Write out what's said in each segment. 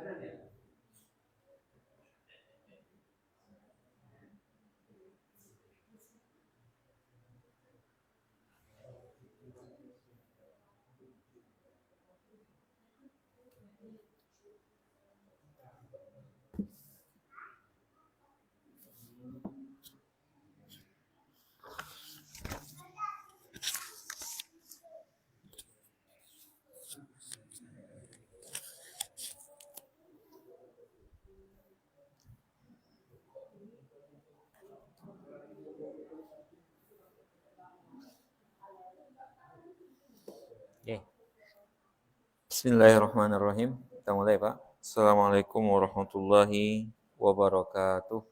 Oke. Bismillahirrahmanirrahim. Kita mulai, Pak. Assalamualaikum warahmatullahi wabarakatuh.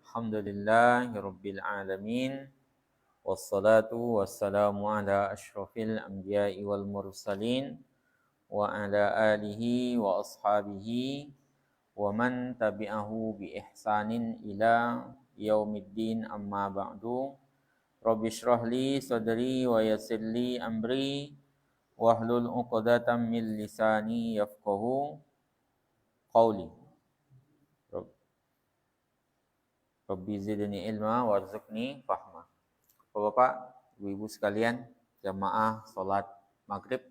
Alhamdulillahirabbil alamin. Wassalatu wassalamu ala asyrafil anbiya'i wal mursalin wa ala alihi wa ashabihi wa man tabi'ahu bi ihsanin ila yaumiddin, amma ba'du. Rabbi shrah li sadri wa yassir li amri wahlul 'uqdatam min lisani yafqahu qawli. Rabbi zidni ilma warzuqni fahma. Bapak, Ibu-ibu sekalian, jamaah salat maghrib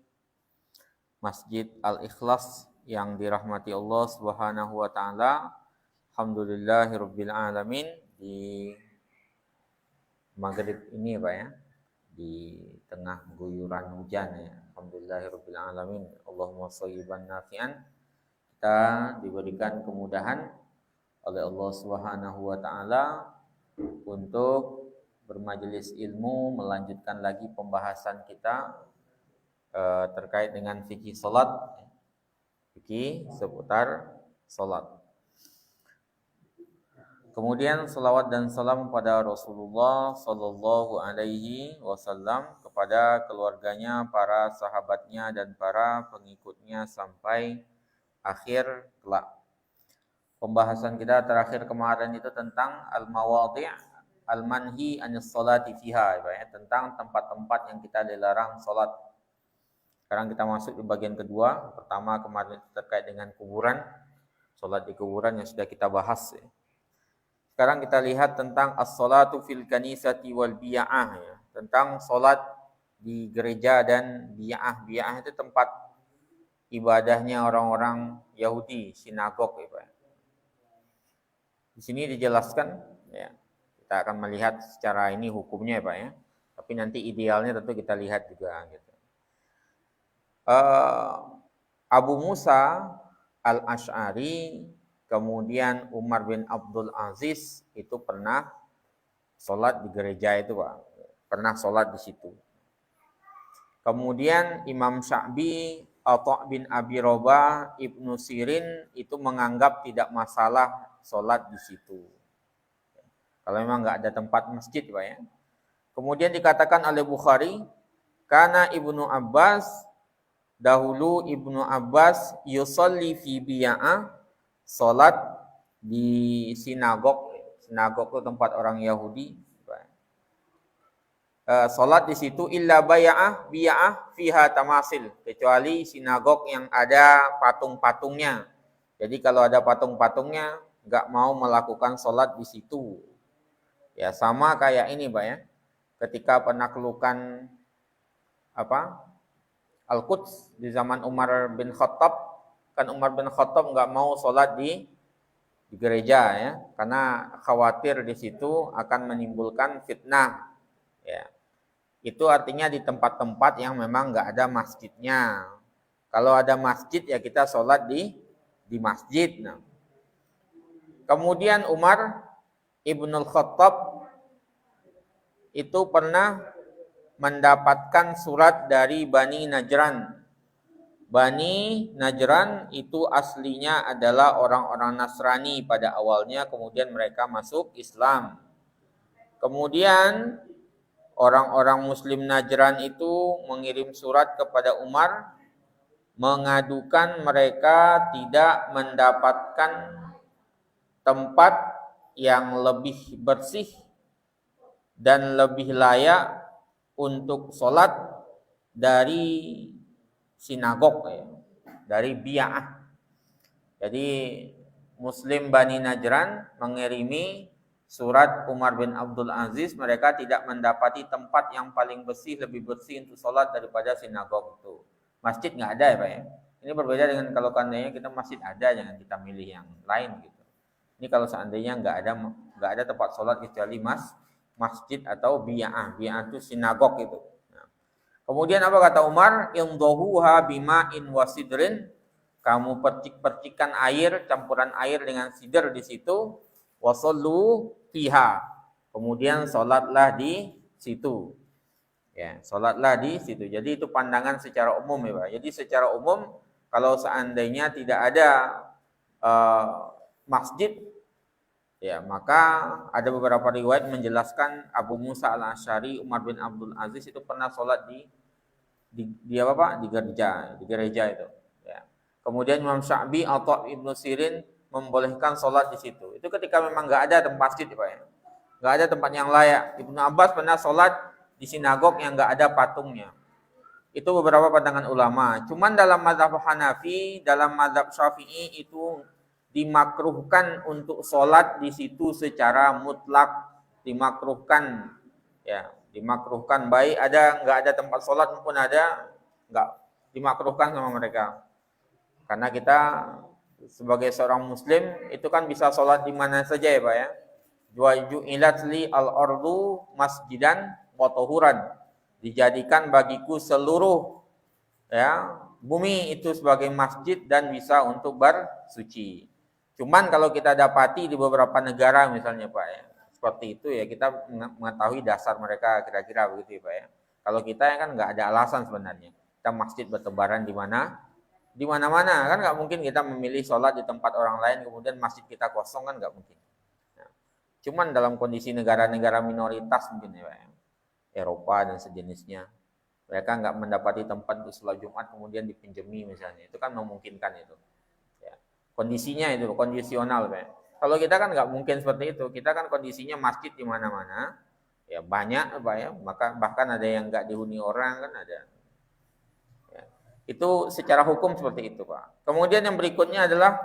Masjid Al-Ikhlas yang dirahmati Allah Subhanahu wa taala. Alhamdulillahirabbil alamin. Di maghrib ini, Pak ya, di tengah guyuran hujan ya. Alhamdulillahirabbil alamin. Allahumma shayyiban nafi'an. Kita diberikan kemudahan oleh Allah Subhanahu wa taala untuk bermajelis ilmu, melanjutkan lagi pembahasan kita terkait dengan fikih salat, fikih seputar salat. Kemudian salawat dan salam kepada Rasulullah sallallahu alaihi wasallam, kepada keluarganya, para sahabatnya dan para pengikutnya sampai akhir kelak. Pembahasan kita terakhir kemarin itu tentang al-mawadhi' al-manhi anis salati fiha, tentang tempat-tempat yang kita dilarang salat. Sekarang kita masuk di bagian kedua. Pertama kemarin terkait dengan kuburan, salat di kuburan yang sudah kita bahas. Sekarang kita lihat tentang as-salatu fil kanisati wal biya'ah, ya. Tentang salat di gereja dan biya'ah. Biya'ah itu tempat ibadahnya orang-orang Yahudi, sinagog, ya. Di sini dijelaskan, ya. Kita akan melihat secara ini hukumnya, Pak ya. Tapi nanti idealnya tentu kita lihat juga gitu. Abu Musa Al-Asy'ari, kemudian Umar bin Abdul Aziz itu pernah sholat di gereja itu, Pak. Pernah sholat di situ. Kemudian Imam Sya'bi, Atha' bin Abi Rabah, Ibnu Sirin itu menganggap tidak masalah sholat di situ. Kalau memang nggak ada tempat masjid, Pak ya. Kemudian dikatakan oleh Bukhari, karena Ibnu Abbas, dahulu Ibnu Abbas yusolli fi biya'ah, sholat di sinagog. Sinagog itu tempat orang Yahudi. Sholat di situ illa biya'ah fiha tamasil, kecuali sinagog yang ada patung-patungnya. Jadi kalau ada patung-patungnya nggak mau melakukan sholat di situ. Ya sama kayak ini, Pak ya. Ketika penaklukan Al-Quds di zaman Umar bin Khattab, kan Umar bin Khattab nggak mau sholat di gereja ya, karena khawatir di situ akan menimbulkan fitnah. Ya, itu artinya di tempat-tempat yang memang nggak ada masjidnya. Kalau ada masjid ya kita sholat di masjid. Nah. Kemudian Umar Ibnul Khattab itu pernah mendapatkan surat dari Bani Najran. Bani Najran itu aslinya adalah orang-orang Nasrani pada awalnya, kemudian mereka masuk Islam. Kemudian orang-orang Muslim Najran itu mengirim surat kepada Umar mengadukan mereka tidak mendapatkan tempat yang lebih bersih dan lebih layak untuk sholat dari sinagog ya, dari Bi'ah. Jadi Muslim Bani Najran mengirimi surat Umar bin Abdul Aziz, mereka tidak mendapati tempat yang paling bersih, lebih bersih untuk sholat daripada sinagog itu. Masjid nggak ada ya Pak ya. Ini berbeda dengan kalau seandainya kita masjid ada, jangan kita milih yang lain gitu. Ini kalau seandainya nggak ada tempat sholat kecuali masjid atau bi'ah. Bi'ah itu sinagog itu. Nah. Kemudian apa kata Umar? Imdohuha bima'in wasidrin. Kamu percik-percikan air, campuran air dengan sidr di situ. Wasallu fiha. Kemudian sholatlah di situ. Ya, sholatlah di situ. Jadi itu pandangan secara umum ya Pak. Jadi secara umum kalau seandainya tidak ada masjid, ya maka ada beberapa riwayat menjelaskan Abu Musa al-Asy'ari, Umar bin Abdul Aziz itu pernah sholat di apa Pak? Di gereja itu. Ya. Kemudian Imam Sya'bi atau Ibnu Sirin membolehkan sholat di situ. Itu ketika memang nggak ada tempat masjid Pak ya. Nggak ada tempat yang layak. Ibnu Abbas pernah sholat di sinagog yang nggak ada patungnya. Itu beberapa pandangan ulama. Cuman dalam mazhab Hanafi, dalam mazhab Syafi'i itu dimakruhkan untuk sholat di situ secara mutlak, dimakruhkan ya, dimakruhkan baik nggak ada tempat sholat maupun ada nggak dimakruhkan sama mereka. Karena kita sebagai seorang muslim itu kan bisa sholat di mana saja ya Pak ya. Ju'ilat li al-ardu masjidan wa tahuran. Dijadikan bagiku seluruh ya bumi itu sebagai masjid dan bisa untuk bersuci. Cuman kalau kita dapati di beberapa negara misalnya Pak ya, seperti itu ya kita mengetahui dasar mereka kira-kira begitu ya Pak ya. Kalau kita kan nggak ada alasan sebenarnya. Kita masjid bertebaran di mana-mana kan nggak mungkin kita memilih sholat di tempat orang lain kemudian masjid kita kosong kan nggak mungkin. Nah, cuman dalam kondisi negara-negara minoritas mungkin ya Pak ya. Eropa dan sejenisnya, mereka nggak mendapati tempat untuk sholat Jumat kemudian dipinjemi misalnya, itu kan memungkinkan itu. Ya. Kondisinya itu kondisional, Pak. Kalau kita kan nggak mungkin seperti itu, kita kan kondisinya masjid di mana-mana, ya banyak, Pak ya, maka bahkan ada yang nggak dihuni orang kan ada. Ya. Itu secara hukum seperti itu, Pak. Kemudian yang berikutnya adalah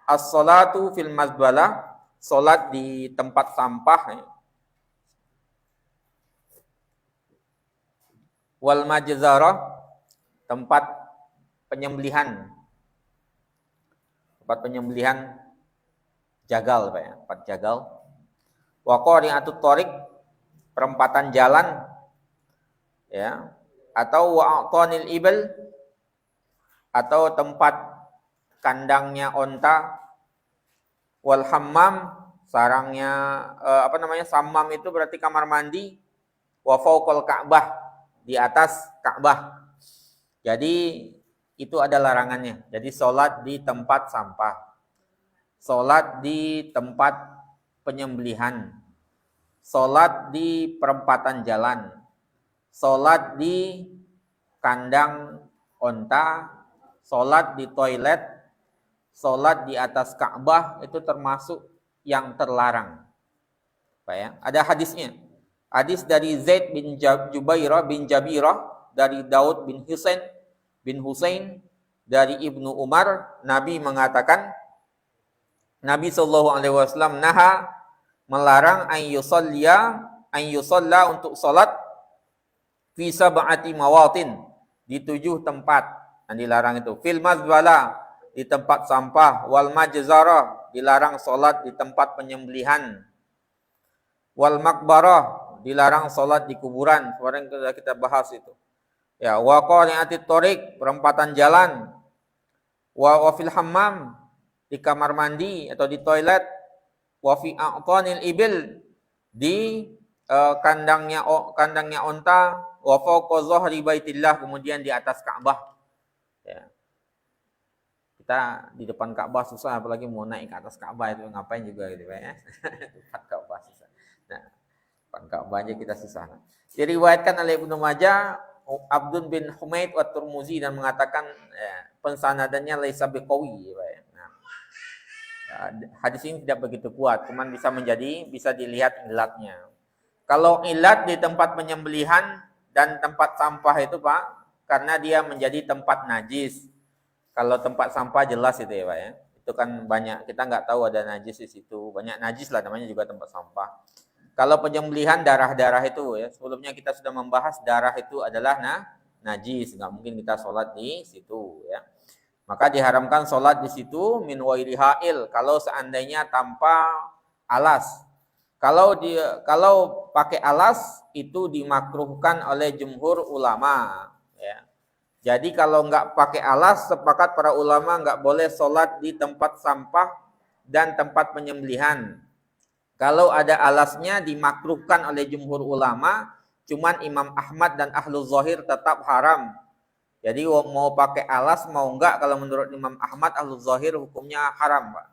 as-sholatu fil mazbalah, sholat di tempat sampah. Ya. Wal majzarah, tempat penyembelihan jagal Pak ya, tempat jagal. Wa qari'atut thariq, perempatan jalan ya, atau wa a'tanil ibil, atau tempat kandangnya onta. Wal hammam, sarangnya sammam itu berarti kamar mandi. Wa fawqal ka'bah, di atas Ka'bah. Jadi itu ada larangannya. Jadi sholat di tempat sampah, sholat di tempat penyembelihan, sholat di perempatan jalan, sholat di kandang onta, sholat di toilet, sholat di atas Ka'bah itu termasuk yang terlarang. Pak ya, ada hadisnya. Hadis dari Zaid bin Jubairah bin Jabirah, dari Daud bin Husain dari Ibnu Umar, Nabi mengatakan, Nabi SAW naha, melarang an yusalla untuk salat fi sab'ati mawatin, di 7 tempat yang dilarang itu. Fil mazbala, di tempat sampah. Wal majzarah, dilarang salat di tempat penyembelihan. Wal makbarah, dilarang sholat di kuburan. Seperti yang kita bahas itu. Ya, wa qari'atit thariq, perempatan jalan. Wa fil hammam, di kamar mandi atau di toilet. Wa fi a'tanil ibil, di kandangnya onta. Wa fawqa dhahri baitillah, kemudian di atas Ka'bah. Ya. Kita di depan Ka'bah susah, apalagi mau naik ke atas Ka'bah itu ngapain juga gitu ya. Depan Ka'bah susah. Nah, Ka'bah aja kita susah. Diriwayatkan oleh Ibnu Majah, Abdun bin Humaid wa Turmuzi, dan mengatakan pensanadannya laisa biqawi. Nah, hadis ini tidak begitu kuat, cuman bisa dilihat ilatnya. Kalau ilat di tempat penyembelihan dan tempat sampah itu Pak, karena dia menjadi tempat najis. Kalau tempat sampah jelas itu ya Pak ya. Itu kan banyak, kita nggak tahu ada najis di situ. Banyak najis lah namanya juga tempat sampah. Kalau penyembelihan darah-darah itu ya, sebelumnya kita sudah membahas darah itu adalah najis, nggak mungkin kita sholat di situ ya. Maka diharamkan sholat di situ min wairi ha'il kalau seandainya tanpa alas. Kalau pakai alas itu dimakruhkan oleh jumhur ulama ya. Jadi kalau nggak pakai alas, sepakat para ulama nggak boleh sholat di tempat sampah dan tempat penyembelihan. Kalau ada alasnya dimakruhkan oleh jumhur ulama, cuman Imam Ahmad dan Ahlul Zahir tetap haram. Jadi mau pakai alas mau enggak, kalau menurut Imam Ahmad Ahlul Zahir hukumnya haram, Pak.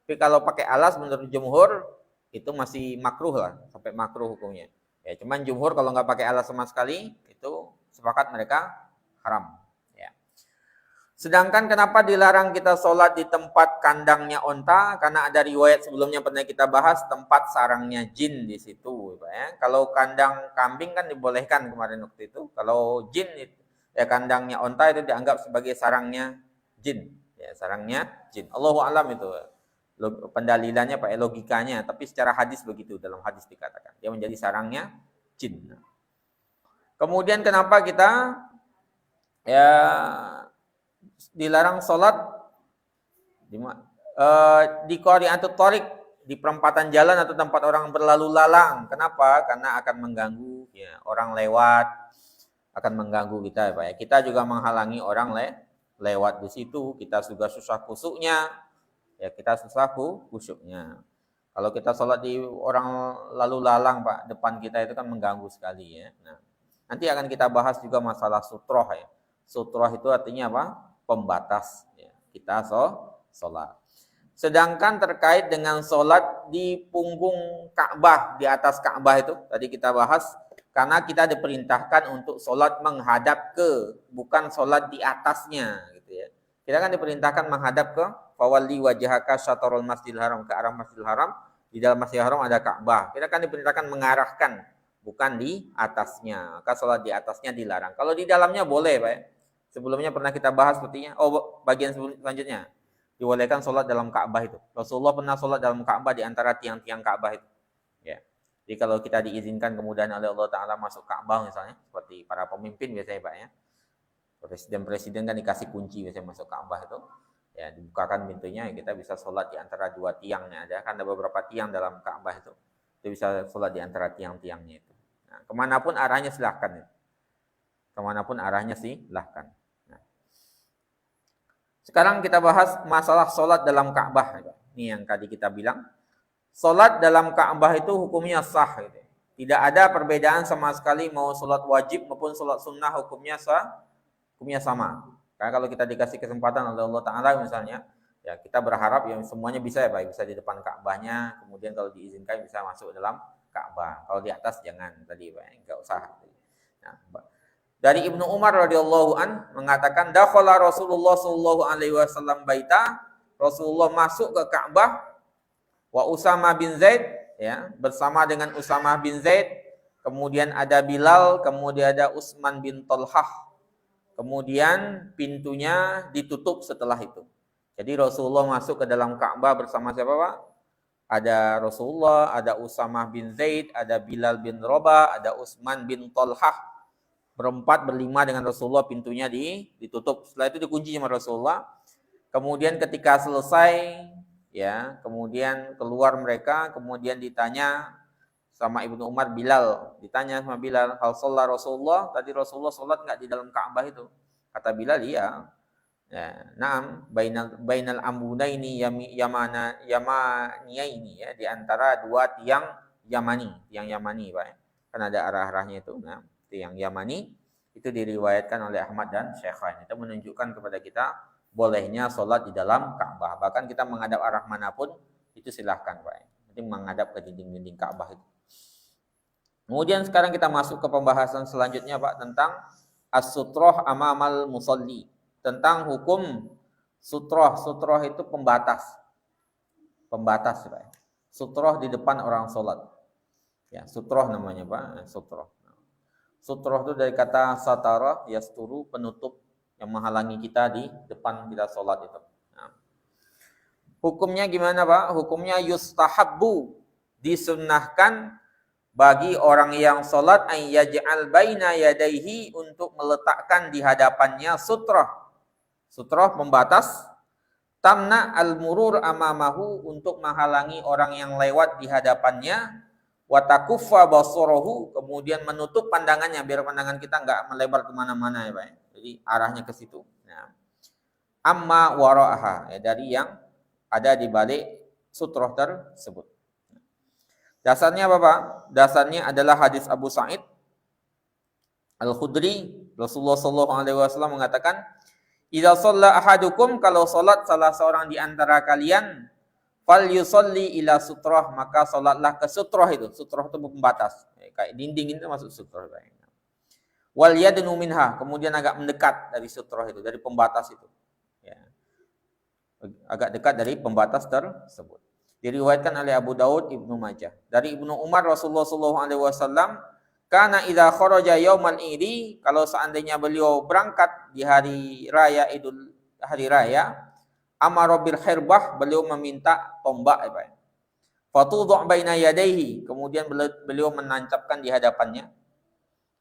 Tapi kalau pakai alas menurut jumhur itu masih makruh lah, sampai makruh hukumnya. Ya, cuman jumhur kalau nggak pakai alas sama sekali itu sepakat mereka haram. Ya. Sedangkan kenapa dilarang kita sholat di tempat kandangnya onta? Karena ada riwayat sebelumnya pernah kita bahas tempat sarangnya jin di situ. Ya. Kalau kandang kambing kan dibolehkan kemarin waktu itu. Kalau jin ya kandangnya onta itu dianggap sebagai sarangnya jin. Ya, sarangnya jin. Allahu a'lam itu pendalilannya, Pak, logikanya. Tapi secara hadis begitu, dalam hadis dikatakan dia menjadi sarangnya jin. Kemudian kenapa kita ya dilarang sholat di qari'atut thariq, di perempatan jalan atau tempat orang berlalu lalang. Kenapa? Karena akan mengganggu ya, orang lewat, akan mengganggu kita ya Pak ya. Kita juga menghalangi orang lewat di situ, kita juga susah khusyuknya. Ya, kita susah khusyuknya. Kalau kita sholat di orang lalu lalang Pak, depan kita itu kan mengganggu sekali ya. Nah, nanti akan kita bahas juga masalah sutroh ya. Sutroh itu artinya apa? Pembatas ya. Kita sholat. Sedangkan terkait dengan sholat di punggung Ka'bah, di atas Ka'bah itu tadi kita bahas, karena kita diperintahkan untuk sholat menghadap ke, bukan sholat di atasnya gitu ya. Kita kan diperintahkan menghadap ke fawalli wajhaka syatrul masjidil haram, ke arah Masjidil Haram. Di dalam Masjidil Haram ada Ka'bah. Kita kan diperintahkan mengarahkan, bukan di atasnya. Maka sholat di atasnya dilarang. Kalau di dalamnya boleh Pak. Sebelumnya pernah kita bahas sepertinya. Oh, bagian selanjutnya. Dibolehkan sholat dalam Ka'bah itu. Rasulullah pernah sholat dalam Ka'bah di antara tiang-tiang Ka'bah itu. Ya. Jadi kalau kita diizinkan kemudian oleh Allah Ta'ala masuk Ka'bah misalnya. Seperti para pemimpin biasanya Pak ya. Presiden-presiden kan dikasih kunci biasanya masuk Ka'bah itu. Ya, dibukakan pintunya, kita bisa sholat di antara dua tiangnya. Kan ada beberapa tiang dalam Ka'bah itu. Itu bisa sholat di antara tiang-tiangnya itu. Nah, kemanapun arahnya silahkan. Kemanapun arahnya silahkan. Sekarang kita bahas masalah sholat dalam Ka'bah. Ini yang tadi kita bilang. Sholat dalam Ka'bah itu hukumnya sah. Tidak ada perbedaan sama sekali mau sholat wajib maupun sholat sunnah hukumnya sah. Hukumnya sama. Karena kalau kita dikasih kesempatan oleh Allah Ta'ala misalnya, ya kita berharap yang semuanya bisa ya Pak. Bisa di depan Ka'bahnya, kemudian kalau diizinkan bisa masuk dalam Ka'bah. Kalau di atas jangan tadi Pak, enggak usah. Nah, dari Ibnu Umar radhiyallahu an mengatakan dakhala Rasulullah sallallahu alaihi wasallam baita, Rasulullah masuk ke Ka'bah wa Usamah bin Zaid ya, bersama dengan Usamah bin Zaid, kemudian ada Bilal, kemudian ada Utsman bin Thalhah. Kemudian pintunya ditutup setelah itu. Jadi Rasulullah masuk ke dalam Ka'bah bersama siapa Pak? Ada Rasulullah, ada Usamah bin Zaid, ada Bilal bin Rabah, ada Utsman bin Thalhah. Berempat berlima dengan Rasulullah, pintunya ditutup. Setelah itu dikunci sama Rasulullah. Kemudian ketika selesai ya, kemudian keluar mereka, kemudian ditanya sama Ibnu Umar, Bilal, ditanya sama Bilal, hal sholat Rasulullah, tadi Rasulullah sholat enggak di dalam Ka'bah itu? Kata Bilal, iya. Ya, na'am, bainal amudaini yamaniyaini ya, di antara dua tiang Yamani, Pak. Kan ada arah-arahnya itu. Nah, yang Yamani itu diriwayatkan oleh Ahmad dan Syekhain. Itu menunjukkan kepada kita bolehnya sholat di dalam Ka'bah. Bahkan kita menghadap arah manapun itu silahkan Pak. Nanti menghadap ke dinding-dinding Ka'bah itu. Kemudian sekarang kita masuk ke pembahasan selanjutnya Pak tentang as-sutroh amamal musalli. Tentang hukum sutroh. Sutroh itu pembatas. Pembatas Pak. Sutroh di depan orang sholat. Ya, sutroh namanya Pak. Sutroh. Sutroh itu dari kata satara, yasturu, penutup yang menghalangi kita di depan kita sholat itu. Nah. Hukumnya gimana Pak? Hukumnya yustahabbu, disunnahkan bagi orang yang sholat ayyaj'al baina yadaihi, untuk meletakkan di hadapannya sutroh. Sutroh pembatas, tamna al-murur amamahu, untuk menghalangi orang yang lewat di hadapannya, wa takuffa basarahu, kemudian menutup pandangannya biar pandangan kita enggak melebar kemana-mana ya Pak. Jadi arahnya ke situ. Nah. Amma wara'aha, ya, dari yang ada di balik sutroh tersebut. Dasarnya apa Pak? Dasarnya adalah hadis Abu Sa'id Al-Khudri, Rasulullah SAW mengatakan, idza shalla ahadukum, kalau salat salah seorang di antara kalian, fal yusalli ila sutroh, maka salatlah ke sutroh itu. Sutroh itu pembatas, kayak dinding itu masuk sutroh. Wal yadnu minha, kemudian agak mendekat dari sutroh itu, dari pembatas itu. Ya. Agak dekat dari pembatas tersebut. Diriwayatkan oleh Abu Daud, Ibnu Majah. Dari Ibnu Umar, Rasulullah SAW, karena idza kharaja yaumal idi, kalau seandainya beliau berangkat di hari raya hari raya, amara bil hirbah, beliau meminta tombak ya Pak. Fatudhu' baina yadayhi, kemudian beliau menancapkan di hadapannya.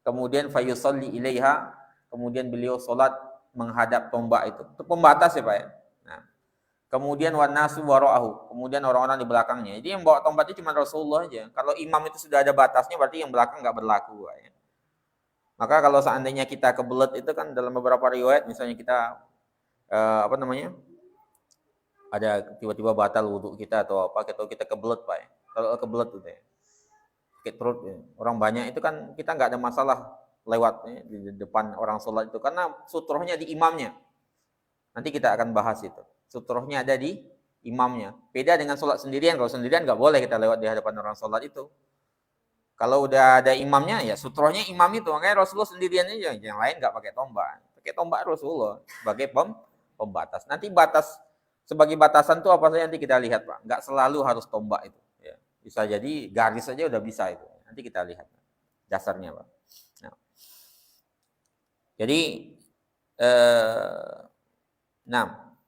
Kemudian fayusalli ilaiha, kemudian beliau salat menghadap tombak itu. Itu pembatas ya Pak ya. Kemudian wanasu wara'ahu, kemudian orang-orang di belakangnya. Jadi yang bawa tombak itu cuma Rasulullah aja. Kalau imam itu sudah ada batasnya, berarti yang belakang nggak berlaku. Ya. Maka kalau seandainya kita kebelet itu kan dalam beberapa riwayat, misalnya kita ada tiba-tiba batal wudhu kita atau apa, atau kita kebelet Pak. Ya. Kalau kebelet itu ya, sakit perut. Ya. Orang banyak itu kan kita nggak ada masalah lewat ya, di depan orang sholat itu, karena sutrohnya di imamnya. Nanti kita akan bahas itu. Sutrohnya ada di imamnya. Beda dengan sholat sendirian. Kalau sendirian nggak boleh kita lewat di hadapan orang sholat itu. Kalau udah ada imamnya, ya sutrohnya imam itu. Makanya Rasulullah sendirian aja. Yang lain nggak pakai tombak. Pakai tombak Rasulullah sebagai pembatas. Nanti sebagai batasan itu apa saja nanti kita lihat Pak. Nggak selalu harus tombak itu. Ya. Bisa jadi garis saja udah bisa itu. Nanti kita lihat dasarnya Pak. Nah. Jadi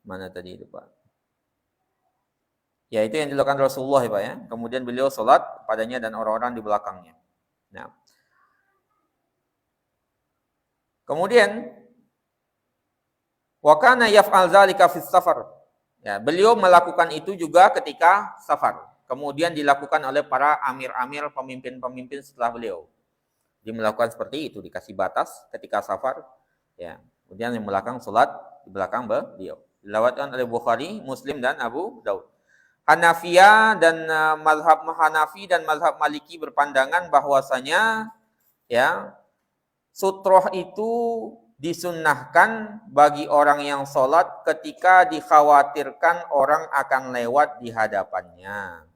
mana tadi itu Pak? Ya itu yang dilakukan Rasulullah ya Pak ya. Kemudian beliau sholat padanya dan orang-orang di belakangnya. Nah. Kemudian wa kana yaf'al dzalika fis safar. Ya, beliau melakukan itu juga ketika safar. Kemudian dilakukan oleh para amir-amir, pemimpin-pemimpin setelah beliau. Dia melakukan seperti itu, dikasih batas ketika safar. Ya. Kemudian yang belakang sholat di belakang beliau. Dilawatkan oleh Bukhari, Muslim dan Abu Daud. Hanafiyah dan mazhab Hanafi dan mazhab Maliki berpandangan bahwasanya ya sutroh itu disunnahkan bagi orang yang sholat ketika dikhawatirkan orang akan lewat di hadapannya.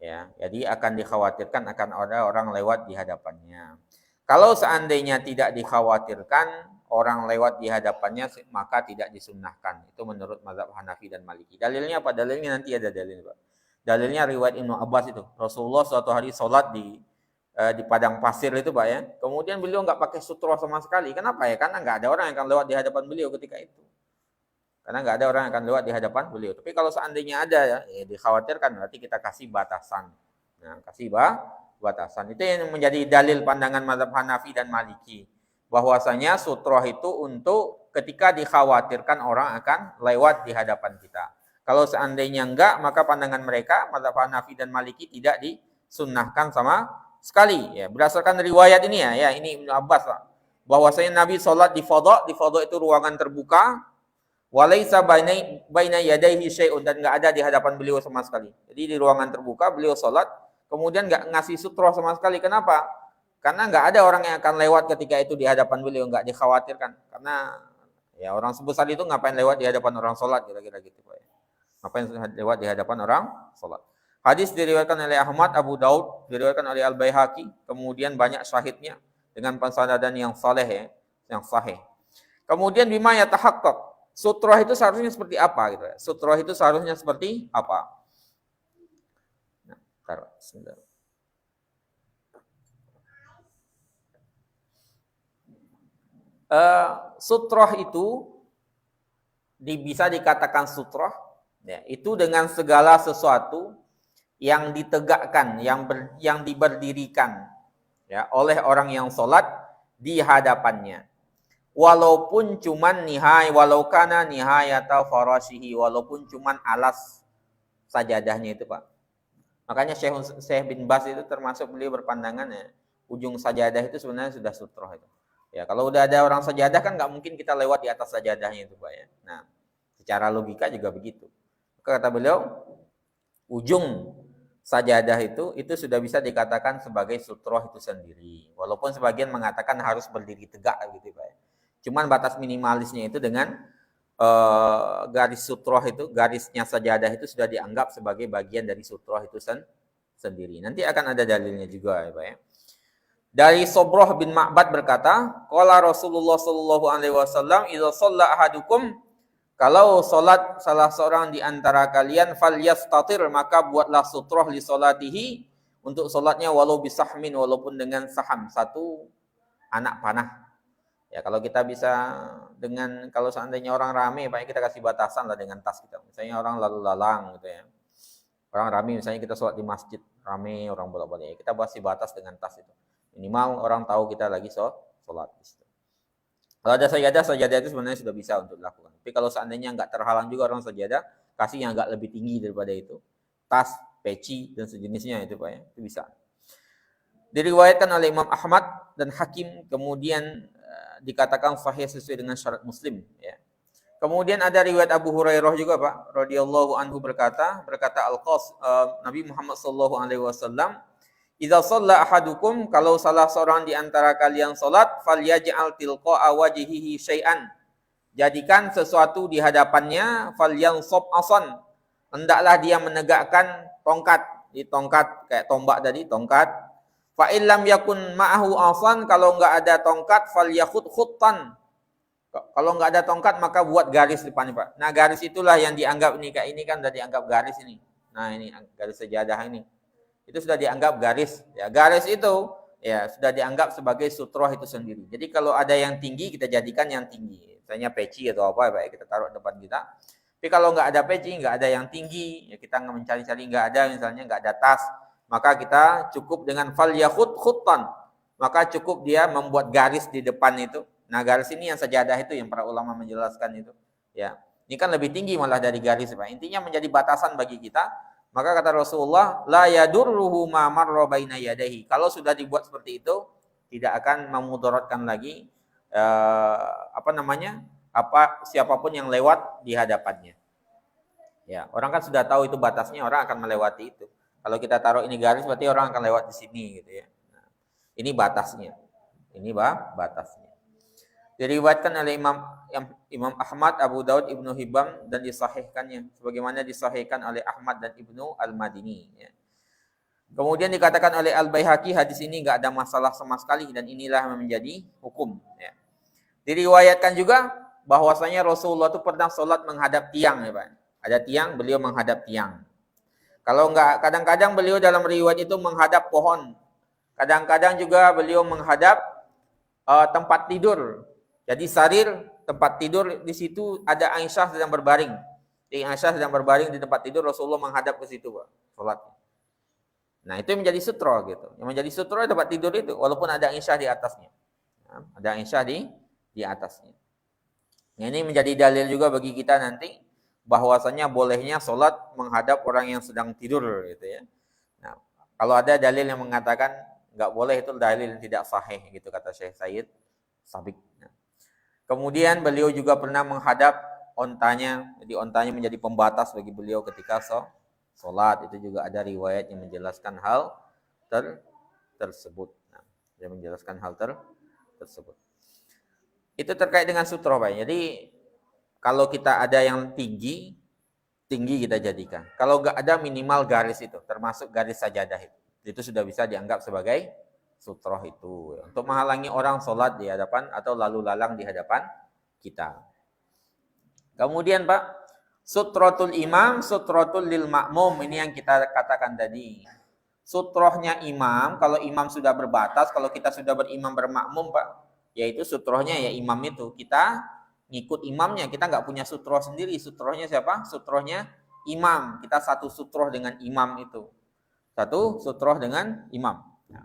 Ya, jadi akan dikhawatirkan akan ada orang lewat di hadapannya. Kalau seandainya tidak dikhawatirkan orang lewat di hadapannya, maka tidak disunnahkan. Itu menurut mazhab Hanafi dan Maliki. Dalilnya apa? Dalilnya nanti ada dalil, Pak. Dalilnya riwayat Ibnu Abbas itu. Rasulullah suatu hari sholat di padang pasir itu Pak ya. Kemudian beliau nggak pakai sutroh sama sekali. Kenapa ya? Karena nggak ada orang yang akan lewat di hadapan beliau ketika itu. Karena nggak ada orang yang akan lewat di hadapan beliau. Tapi kalau seandainya ada ya dikhawatirkan, berarti kita kasih batasan. Nah, kasih batasan. Itu yang menjadi dalil pandangan mazhab Hanafi dan Maliki. Bahwasanya sutroh itu untuk ketika dikhawatirkan orang akan lewat di hadapan kita. Kalau seandainya enggak, maka pandangan mereka mazhab Hanafi dan Maliki tidak disunnahkan sama sekali. Ya, berdasarkan riwayat ini ya ini Ibnu Abbas Pak. Bahwasanya Nabi sholat di fadha itu ruangan terbuka, walaisa baina yadayhi syai'un, dan enggak ada di hadapan beliau sama sekali. Jadi di ruangan terbuka beliau sholat, kemudian enggak ngasih sutroh sama sekali. Kenapa? Karena nggak ada orang yang akan lewat ketika itu di hadapan beliau, nggak dikhawatirkan. Karena ya orang sebesar itu ngapain lewat di hadapan orang sholat, kira-kira gitu Pak. Ngapain lewat di hadapan orang sholat. Hadis diriwayatkan oleh Ahmad, Abu Daud, diriwayatkan oleh Al-Baihaqi, kemudian banyak syahidnya dengan pensanadan yang saleh ya, yang sahih. Kemudian bima yatahaqqaq, sutroh itu seharusnya seperti apa gitu ya. Sutroh itu seharusnya seperti apa? Nah, taruh, bismillah. Sutroh itu bisa dikatakan sutroh, ya, itu dengan segala sesuatu yang ditegakkan, yang diberdirikan, ya, oleh orang yang sholat di hadapannya. Walaupun cuman walau kana nihayata farashihi, walaupun cuman alas sajadahnya itu, Pak. Makanya Syekh bin Baz itu termasuk beliau berpandangan, ya, ujung sajadah itu sebenarnya sudah sutroh itu. Ya, kalau udah ada orang sajadah kan nggak mungkin kita lewat di atas sajadahnya itu, Pak, ya. Nah, secara logika juga begitu. Kata beliau, ujung sajadah itu sudah bisa dikatakan sebagai sutroh itu sendiri. Walaupun sebagian mengatakan harus berdiri tegak gitu, Pak, ya. Cuman batas minimalisnya itu dengan garis sutroh itu, garisnya sajadah itu sudah dianggap sebagai bagian dari sutroh itu sendiri. Nanti akan ada dalilnya juga, ya, Pak, ya. Dari Sobroh bin Ma'bad berkata, qala Rasulullah sallallahu alaihi wasallam, idza shalla ahadukum, kalau salat salah seorang di antara kalian, falyastatir, maka buatlah sutroh li salatihi, untuk salatnya, walau bisahmin, walaupun dengan saham, satu anak panah. Ya, kalau kita bisa kalau seandainya orang rame, Pak, kita kasih batasan lah dengan tas kita. Misalnya orang lalu lalang gitu, ya. Orang rame, misalnya kita sholat di masjid, rame orang bolak-balik, kita kasih batas dengan tas itu. Minimal orang tahu kita lagi sholat. Kalau ada sajadah itu sebenarnya sudah bisa untuk dilakukan. Tapi kalau seandainya nggak terhalang juga orang sajadah, kasih yang agak lebih tinggi daripada itu. Tas, peci, dan sejenisnya itu, Pak, ya. Itu bisa. Diriwayatkan oleh Imam Ahmad dan Hakim, kemudian dikatakan sahih sesuai dengan syarat Muslim, ya. Kemudian ada riwayat Abu Hurairah juga, Pak, radhiyallahu anhu berkata Nabi Muhammad sallallahu alaihi wasallam, idza shalla ahadukum, kalau salah seorang di antara kalian salat, falyaj'al tilqa'a wajhihi syai'an, jadikan sesuatu di hadapannya, falyansab asan, hendaklah dia menegakkan tongkat, di tongkat kayak tombak tadi, tongkat. Fa illam yakun ma'ahu asan, kalau enggak ada tongkat, falyakhut khuttan, kalau enggak ada tongkat maka buat garis depannya, Pak. Nah, garis itulah yang dianggap ini, kayak ini kan sudah dianggap garis ini. Nah, ini garis sajadah ini. Itu sudah dianggap garis, ya. Garis itu, ya, sudah dianggap sebagai sutroh itu sendiri. Jadi kalau ada yang tinggi, kita jadikan yang tinggi. Misalnya peci atau apa, Pak, kita taruh depan kita. Tapi kalau enggak ada peci, enggak ada yang tinggi, ya kita mencari-cari enggak ada, misalnya enggak ada tas, maka kita cukup dengan falyakhut khuttan, maka cukup dia membuat garis di depan itu. Nah, garis ini yang sajadah itu yang para ulama menjelaskan itu, ya. Ini kan lebih tinggi malah dari garis, Pak. Intinya menjadi batasan bagi kita. Maka kata Rasulullah, la yadurruhu ma marra baina yadayhi. Kalau sudah dibuat seperti itu, tidak akan memudaratkan lagi siapapun yang lewat di hadapannya. Ya, orang kan sudah tahu itu batasnya, orang akan melewati itu. Kalau kita taruh ini garis, berarti orang akan lewat di sini, gitu, ya. Nah, ini batasnya. Ini batasnya. Diriwayatkan oleh Imam Ahmad, Abu Daud, Ibnu Hibban, dan disahihkannya, sebagaimana disahihkan oleh Ahmad dan Ibnu Al-Madini, ya. Kemudian dikatakan oleh Al-Baihaqi, hadis ini enggak ada masalah sama sekali, dan inilah yang menjadi hukum, ya. Diriwayatkan juga bahwasanya Rasulullah itu pernah sholat menghadap tiang, ya, Pak. Ada tiang, beliau menghadap tiang. Kalau enggak, kadang-kadang beliau dalam riwayat itu menghadap pohon. Kadang-kadang juga beliau menghadap tempat tidur. Jadi sarir, tempat tidur, di situ ada Aisyah sedang berbaring. Jadi Aisyah sedang berbaring di tempat tidur, Rasulullah menghadap ke situ, Pak, salat. Nah, itu yang menjadi sutra gitu. Yang menjadi sutra tempat tidur itu, walaupun ada Aisyah di atasnya. Nah, ada Aisyah di atasnya. Nah, ini menjadi dalil juga bagi kita nanti, bahwasanya bolehnya sholat menghadap orang yang sedang tidur, gitu, ya. Nah, kalau ada dalil yang mengatakan nggak boleh, itu dalil yang tidak sahih, gitu kata Syekh Said Sabiq. Nah, kemudian beliau juga pernah menghadap ontanya, jadi ontanya menjadi pembatas bagi beliau ketika sholat. Itu juga ada riwayat yang menjelaskan hal tersebut. Nah, yang menjelaskan hal tersebut. Itu terkait dengan sutra, Pak. Jadi kalau kita ada yang tinggi kita jadikan. Kalau nggak ada, minimal garis itu, termasuk garis sajadah itu sudah bisa dianggap sebagai sutroh itu, untuk menghalangi orang sholat di hadapan atau lalu lalang di hadapan kita. Kemudian, Pak, sutrotul imam, sutrotul lil makmum, ini yang kita katakan tadi. Sutrohnya imam, kalau imam sudah berbatas, kalau kita sudah berimam bermakmum, Pak, yaitu sutrohnya ya imam itu. Kita ngikut imamnya, kita nggak punya sutroh sendiri. Sutrohnya siapa? Sutrohnya imam. Kita satu sutroh dengan imam itu. Satu sutroh dengan imam. Nah,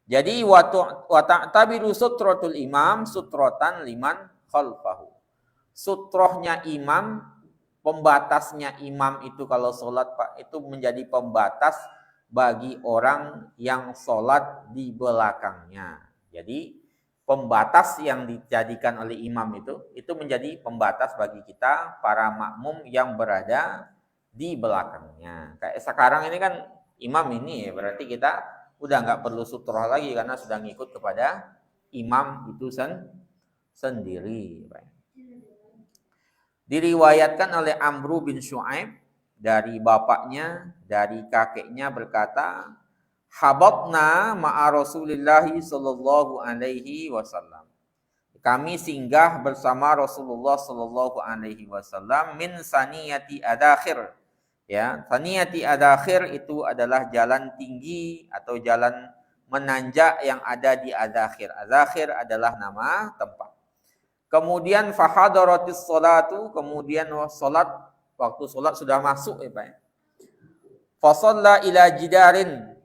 jadi wa ta'tabiru sutrotul imam sutrotan liman khalfahu. Sutrohnya imam, pembatasnya imam itu kalau sholat Pak, itu menjadi pembatas bagi orang yang sholat di belakangnya. Jadi pembatas yang dijadikan oleh imam itu menjadi pembatas bagi kita para makmum yang berada di belakangnya. Kayak sekarang ini kan imam ini ya, berarti kita udah nggak perlu sutroh lagi karena sudah ngikut kepada imam itu sendiri. Diriwayatkan oleh Amru bin Shu'aib dari bapaknya, dari kakeknya berkata, hababna ma'a Rasulillahi sallallahu alaihi wasallam. Kami singgah bersama Rasulullah sallallahu alaihi wasallam min saniyati adakhir. Ya, saniyati adakhir itu adalah jalan tinggi atau jalan menanjak yang ada di adakhir. Adakhir adalah nama tempat. Kemudian fahadaratis sholatu, kemudian waktu sholat sudah masuk ya Pak ya. Fasalla ila jidarin.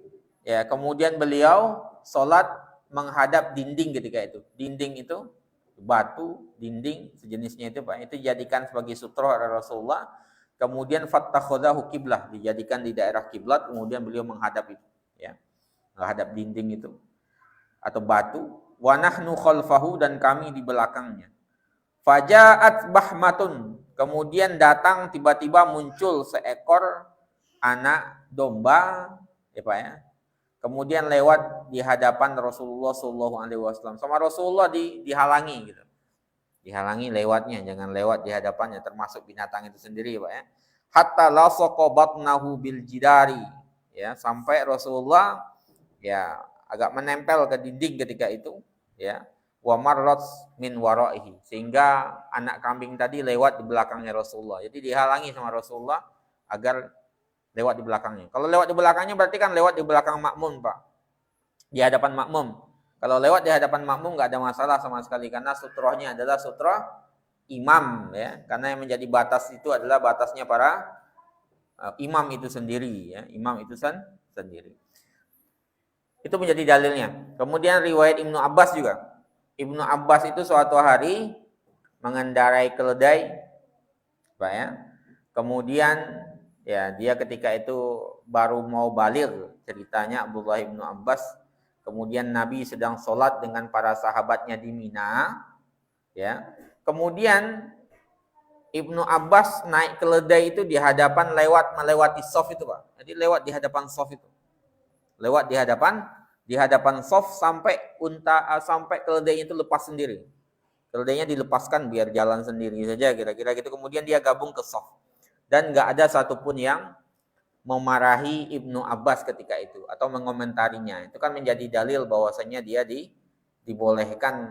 Ya, kemudian beliau sholat menghadap dinding ketika itu. Dinding itu batu, dinding sejenisnya itu Pak. Itu dijadikan sebagai sutroh oleh Rasulullah. Kemudian fattakhadhahu qiblah, dijadikan di daerah kiblat, kemudian beliau menghadap itu, ya. Menghadap dinding itu atau batu. Wa nahnu khalfahu, dan kami di belakangnya. Fajaat bahmatun, kemudian datang tiba-tiba muncul seekor anak domba, ya Pak ya. Kemudian lewat di hadapan Rasulullah sallallahu alaihi wasallam. Sama Rasulullah dihalangi gitu. Dihalangi lewatnya, jangan lewat di hadapannya, termasuk binatang itu sendiri Pak ya. Hatta lasaqa batnahu bil jidari, ya, sampai Rasulullah ya agak menempel ke dinding ketika itu, ya. Wa marrat min waraihi, sehingga anak kambing tadi lewat di belakangnya Rasulullah. Jadi dihalangi sama Rasulullah agar lewat di belakangnya. Kalau lewat di belakangnya berarti kan lewat di belakang makmum Pak, di hadapan makmum. Kalau lewat di hadapan makmum nggak ada masalah sama sekali, karena sutrohnya adalah sutroh imam ya, karena yang menjadi batas itu adalah batasnya para imam itu sendiri ya, imam itu sendiri. Itu menjadi dalilnya. Kemudian riwayat Ibnu Abbas juga. Ibnu Abbas itu suatu hari mengendarai keledai, Pak ya. Kemudian ya dia ketika itu baru mau balik, ceritanya Abdullah Ibnu Abbas. Kemudian Nabi sedang sholat dengan para sahabatnya di Mina, ya. Kemudian Ibnu Abbas naik keledai itu di hadapan melewati shaf itu Pak. Jadi lewat di hadapan shaf itu. Lewat di hadapan shaf sampai keledainya itu lepas sendiri. Keledainya dilepaskan biar jalan sendiri saja kira-kira gitu. Kemudian dia gabung ke shaf. Dan enggak ada satupun yang memarahi Ibnu Abbas ketika itu atau mengomentarinya. Itu kan menjadi dalil bahwasanya dia dibolehkan,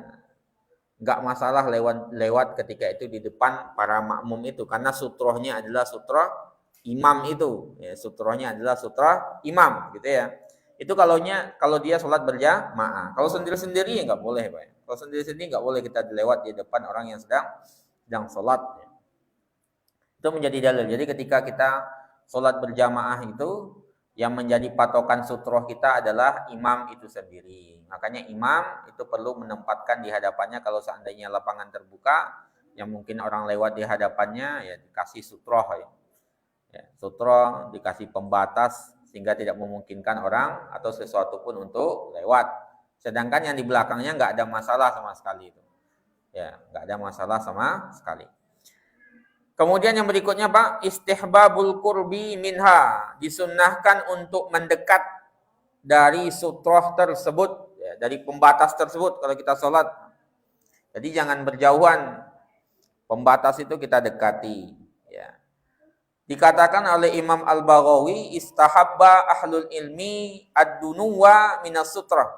enggak masalah lewat ketika itu di depan para makmum itu, karena sutrohnya adalah sutroh imam itu. Ya, sutrohnya adalah sutroh imam gitu ya. Itu kalau dia sholat berjamaah. Kalau sendiri-sendiri ya nggak boleh Pak. Kalau sendiri-sendiri nggak boleh kita lewat di depan orang yang sedang sholat. Ya. Itu menjadi dalil. Jadi ketika kita sholat berjamaah itu, yang menjadi patokan sutroh kita adalah imam itu sendiri. Makanya imam itu perlu menempatkan di hadapannya kalau seandainya lapangan terbuka, yang mungkin orang lewat di hadapannya, ya dikasih sutroh ya. Ya, sutroh dikasih pembatas sehingga tidak memungkinkan orang atau sesuatu pun untuk lewat. Sedangkan yang di belakangnya nggak ada masalah sama sekali itu. Ya, nggak ada masalah sama sekali. Kemudian yang berikutnya Pak, istihbabul qurbi minha, disunnahkan untuk mendekat dari sutroh tersebut, ya, dari pembatas tersebut kalau kita sholat. Jadi jangan berjauhan, pembatas itu kita dekati. Ya. Dikatakan oleh Imam Al-Baghawi, istahabba ahlul ilmi ad-dunuwa minas sutrah.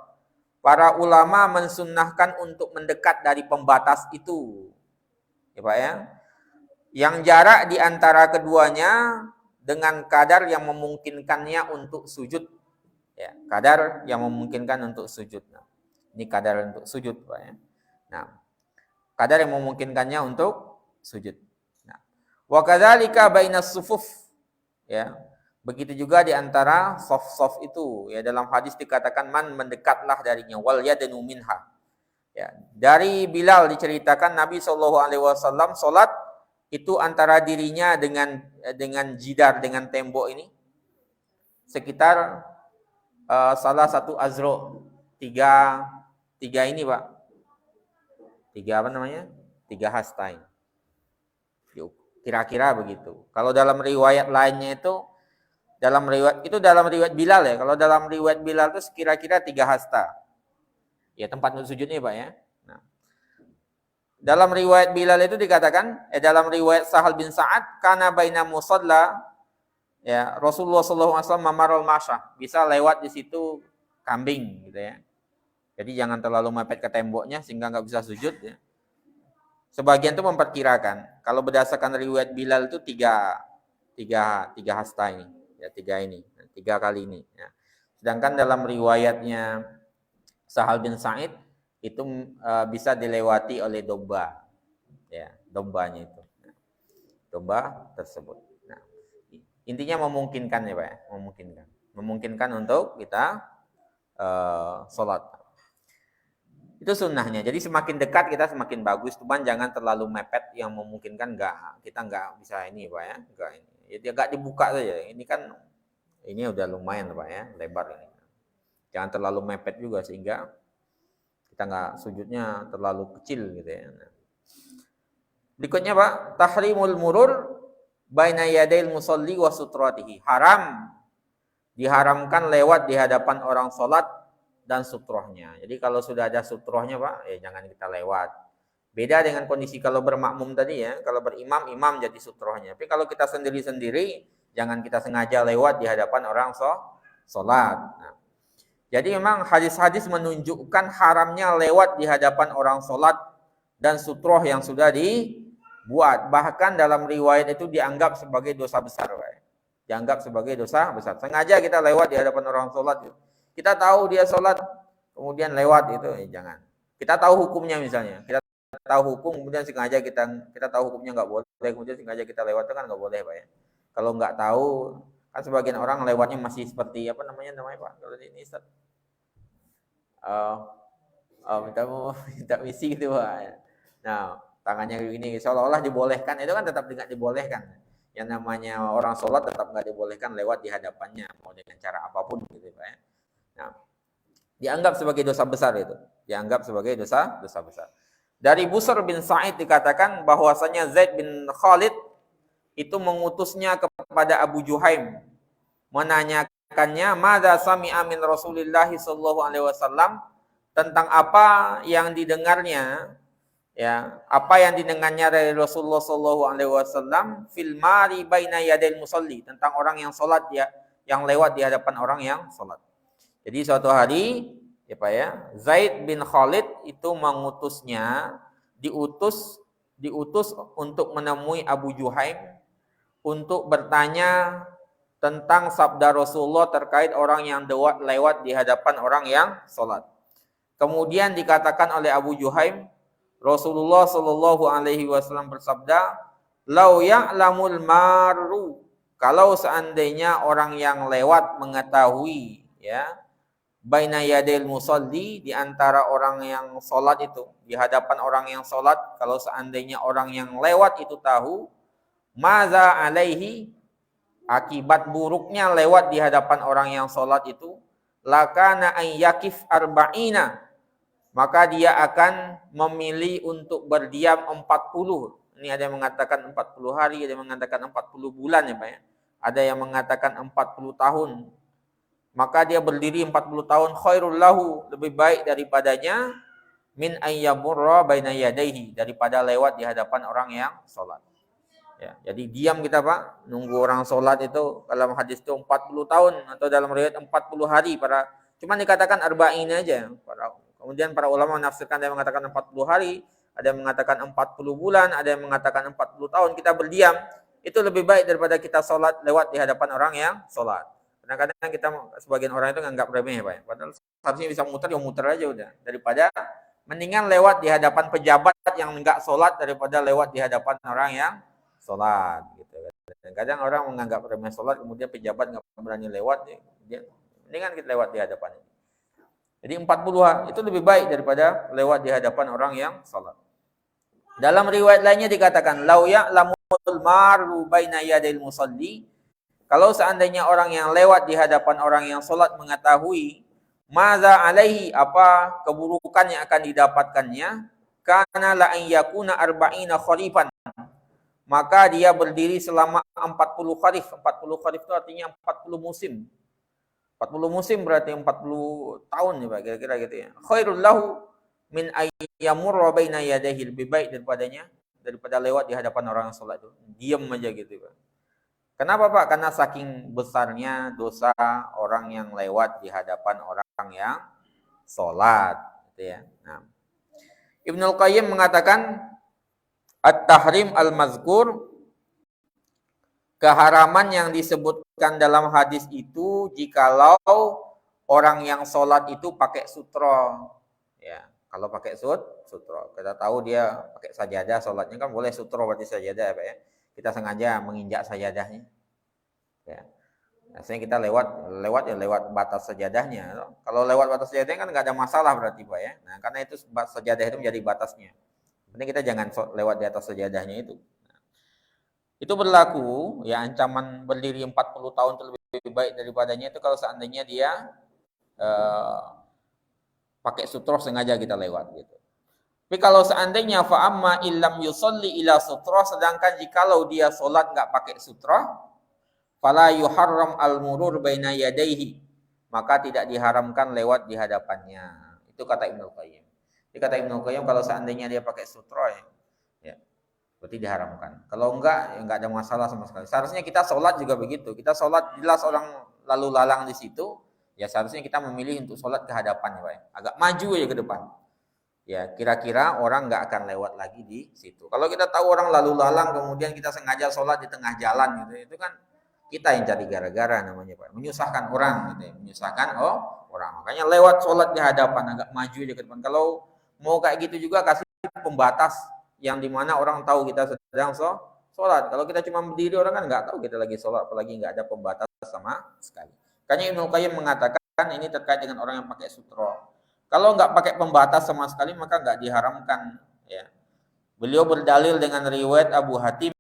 Para ulama mensunnahkan untuk mendekat dari pembatas itu. Ya Pak ya. Yang jarak di antara keduanya dengan kadar yang memungkinkannya untuk sujud. Ya, kadar yang memungkinkan untuk sujud. Nah, ini kadar untuk sujud Pak ya. Nah, kadar yang memungkinkannya untuk sujud. Nah, wa kadzalika bainas sufuf, ya. Begitu juga di antara soft itu, ya, dalam hadis dikatakan man mendekatlah darinya wal yadnu minha. Ya, dari Bilal diceritakan Nabi SAW salat itu antara dirinya dengan jidar, dengan tembok ini sekitar salah satu azro, tiga ini Pak, tiga apa namanya, 3 hastain, kira-kira begitu. Kalau dalam riwayat lainnya itu dalam riwayat Bilal, ya, kalau dalam riwayat Bilal itu kira-kira 3 hasta, ya, tempat sujudnya Pak, ya. Nah, dalam riwayat Bilal itu dikatakan, dalam riwayat Sahal bin Sa'ad, kana baina musalla, ya, Rasulullah SAW mamarul masyah, bisa lewat di situ kambing, gitu ya. Jadi jangan terlalu mepet ke temboknya sehingga nggak bisa sujud, ya. Sebagian itu memperkirakan kalau berdasarkan riwayat Bilal itu tiga hasta ini, ya, 3 kali ini, ya. Sedangkan dalam riwayatnya Sahal bin Sa'id itu bisa dilewati oleh domba, ya, dombanya itu, domba tersebut. Nah, intinya memungkinkan, ya Pak, ya, memungkinkan untuk kita sholat. Itu sunnahnya. Jadi semakin dekat kita semakin bagus, cuman jangan terlalu mepet yang memungkinkan kita nggak bisa ini Pak, ya, nggak ini. Jadi agak dibuka saja. Ini kan ini udah lumayan Pak, ya, lebar ini. Jangan terlalu mepet juga sehingga kita nggak sujudnya terlalu kecil, gitu ya. Nah, berikutnya Pak, tahrimul murur baina yadail musalli wa sutratihi. Diharamkan lewat di hadapan orang sholat dan sutrohnya. Jadi kalau sudah ada sutrohnya Pak, ya jangan kita lewat. Beda dengan kondisi kalau bermakmum tadi, ya. Kalau berimam, imam jadi sutrohnya. Tapi kalau kita sendiri-sendiri, jangan kita sengaja lewat di hadapan orang sholat. Nah, jadi memang hadis-hadis menunjukkan haramnya lewat di hadapan orang sholat dan sutroh yang sudah dibuat. Bahkan dalam riwayat itu dianggap sebagai dosa besar, Pak. Dianggap sebagai dosa besar. Sengaja kita lewat di hadapan orang sholat. Kita tahu dia sholat, kemudian lewat itu, jangan. Kita tahu hukumnya misalnya. Kita tahu hukum, kemudian sengaja kita tahu hukumnya nggak boleh, kemudian sengaja kita lewat, itu kan nggak boleh Pak, ya. Kalau nggak tahu, kan sebagian orang lewatnya masih seperti apa namanya Pak? Kalau ini Ustaz. Minta misi gitu Pak. Nah, tangannya begini seolah-olah dibolehkan, itu kan tetap tidak dibolehkan. Yang namanya orang sholat tetap nggak dibolehkan lewat di hadapannya, mau dengan cara apapun, gitu Pak, ya. Nah, dianggap sebagai dosa besar itu. Dianggap sebagai dosa besar. Dari Busr bin Sa'id dikatakan bahwasanya Zaid bin Khalid itu mengutusnya kepada Abu Juhaim, menanyakannya, "Madza sami'a min Rasulillah sallallahu alaihi wasallam?" Tentang apa yang didengarnya, ya, apa yang didengarnya dari Rasulullah sallallahu alaihi wasallam fil mari baina yadil musalli, tentang orang yang salat, ya, yang lewat di hadapan orang yang salat. Jadi suatu hari, ya Pak, ya, Zaid bin Khalid itu mengutusnya, diutus untuk menemui Abu Juhaim untuk bertanya tentang sabda Rasulullah terkait orang yang lewat di hadapan orang yang salat. Kemudian dikatakan oleh Abu Juhaim, Rasulullah Shallallahu alaihi wasallam bersabda, "Lau ya'lamul maru," kalau seandainya orang yang lewat mengetahui, ya, baina yadil musalli, di antara orang yang sholat itu, di hadapan orang yang sholat, kalau seandainya orang yang lewat itu tahu, maza alaihi, akibat buruknya lewat di hadapan orang yang sholat itu, lakana an yakif arba'ina, maka dia akan memilih untuk berdiam 40. Ini ada yang mengatakan 40 hari, ada yang mengatakan 40 bulan, ya Pak, ya. Ada yang mengatakan 40 tahun. Maka dia berdiri 40 tahun, khairul lahu, lebih baik daripadanya, min ayyamurra baina yadayhi, daripada lewat di hadapan orang yang sholat. Ya, jadi diam kita Pak, nunggu orang sholat itu, dalam hadis itu 40 tahun, atau dalam riwayat 40 hari. Cuma dikatakan arba'in aja. Kemudian para ulama menafsirkan, ada yang mengatakan 40 hari, ada yang mengatakan 40 bulan, ada yang mengatakan 40 tahun. Kita berdiam, itu lebih baik daripada kita sholat lewat di hadapan orang yang sholat. Kadang-kadang kita, sebagian orang itu nganggap remeh Pak, padahal harusnya bisa muter, ya muter aja udah, daripada Mendingan lewat di hadapan pejabat yang enggak sholat daripada lewat di hadapan orang yang sholat. Gitu. Dan kadang orang menganggap remeh sholat, kemudian pejabat nggak berani lewat, mendingan kita lewat di hadapan. Jadi 40 itu lebih baik daripada lewat di hadapan orang yang sholat. Dalam riwayat lainnya dikatakan, lau ya'lamul maru baina yadil musalli, kalau seandainya orang yang lewat di hadapan orang yang sholat mengetahui maza alaihi, apa keburukan yang akan didapatkannya, kana la an yakuna arba'ina kharifan, maka dia berdiri selama 40 kharif. 40 kharif itu artinya 40 musim. 40 musim berarti 40 tahun ya Pak, kira-kira gitu ya. Khairul lahu min ayyamurra baina yadayhi, lebih baik daripada lewat di hadapan orang yang sholat itu. Diam aja gitu Pak. Kenapa Pak? Karena saking besarnya dosa orang yang lewat di hadapan orang yang sholat gitu ya. Nah, Ibnul Qayyim mengatakan at-tahrim al-mazkur, keharaman yang disebutkan dalam hadis itu jikalau orang yang sholat itu pakai sutra. Ya, kalau pakai sutra, kita tahu dia pakai sajadah, sholatnya kan boleh sutra berarti sajadah ya Pak ya. Kita sengaja menginjak sajadahnya. Ya. Biasanya kita lewat batas sajadahnya. Kalau lewat batas sajadahnya kan nggak ada masalah berarti Pak ya. Nah, karena itu sajadah itu menjadi batasnya. Penting kita jangan lewat di atas sajadahnya itu. Itu berlaku, ya ancaman berdiri 40 tahun itu lebih baik daripadanya itu kalau seandainya dia pakai sutroh sengaja kita lewat gitu. Tapi kalau seandainya fa'amma illam yusolli ila sutroh, sedangkan jikalau dia sholat nggak pakai sutroh, fala yuharram al-murur baina yadayhi, maka tidak diharamkan lewat di hadapannya. Itu kata Ibnu Qayyim. Jadi kata Ibnu Qayyim kalau seandainya dia pakai sutroh ya berarti diharamkan. Kalau enggak, ya enggak ada masalah sama sekali. Seharusnya kita sholat juga begitu. Kita sholat jelas orang lalu lalang di situ, ya seharusnya kita memilih untuk sholat ke hadapan ya Pak. Agak maju aja ke depan. Ya kira-kira orang enggak akan lewat lagi di situ. Kalau kita tahu orang lalu lalang kemudian kita sengaja sholat di tengah jalan gitu, itu kan kita yang cari gara-gara namanya Pak. Menyusahkan orang gitu ya. Menyusahkan orang. Makanya lewat sholat di hadapan, agak maju aja ke depan. Kalau mau kayak gitu juga kasih pembatas yang dimana orang tahu kita sedang sholat. Kalau kita cuma berdiri, orang kan nggak tahu kita lagi sholat, apalagi nggak ada pembatas sama sekali. Makanya Ibnu Qayyim mengatakan ini terkait dengan orang yang pakai sutra. Kalau nggak pakai pembatas sama sekali maka nggak diharamkan. Ya. Beliau berdalil dengan riwayat Abu Hatim